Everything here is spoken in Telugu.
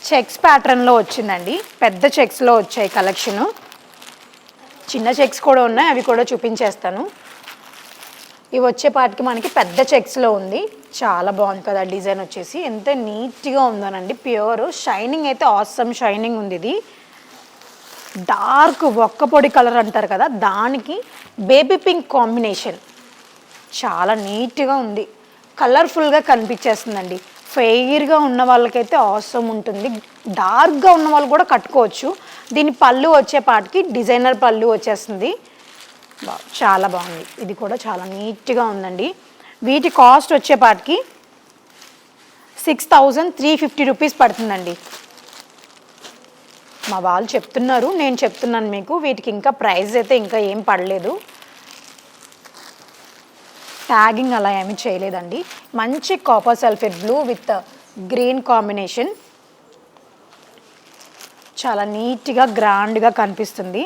చెక్స్ ప్యాటర్న్లో వచ్చిందండి. పెద్ద చెక్స్లో వచ్చాయి కలెక్షను. చిన్న చెక్స్ కూడా ఉన్నాయి, అవి కూడా చూపించేస్తాను. ఇవి వచ్చేపాటికి మనకి పెద్ద చెక్స్లో ఉంది. చాలా బాగుంది కదా డిజైన్ వచ్చేసి, ఎంత నీట్గా ఉందోనండి. ప్యూర్ షైనింగ్ అయితే ఆసమ్ షైనింగ్ ఉంది. ఇది డార్క్ ఒక్క పొడి కలర్ అంటారు కదా, దానికి బేబీ పింక్ కాంబినేషన్. చాలా నీట్గా ఉంది, కలర్ఫుల్గా కనిపించేస్తుందండి. ఫెయిర్గా ఉన్న వాళ్ళకైతే ఆసమ్ ఉంటుంది. డార్క్గా ఉన్న వాళ్ళు కూడా కట్టుకోవచ్చు. దీని పళ్ళు వచ్చేపాటికి డిజైనర్ పళ్ళు వచ్చేస్తుంది. చాలా బాగుంది. ఇది కూడా చాలా నీట్గా ఉందండి. వీటి కాస్ట్ వచ్చేపాటికి 6350 రూపీస్ పడుతుందండి. మా వాళ్ళు చెప్తున్నారు, నేను చెప్తున్నాను మీకు. వీటికి ఇంకా ప్రైస్ అయితే ఇంకా ఏం పడలేదు, ట్యాగింగ్ అలా ఏమీ చేయలేదండి. మంచి copper sulphate blue with green combination, చాలా నీట్గా గ్రాండ్గా కనిపిస్తుంది.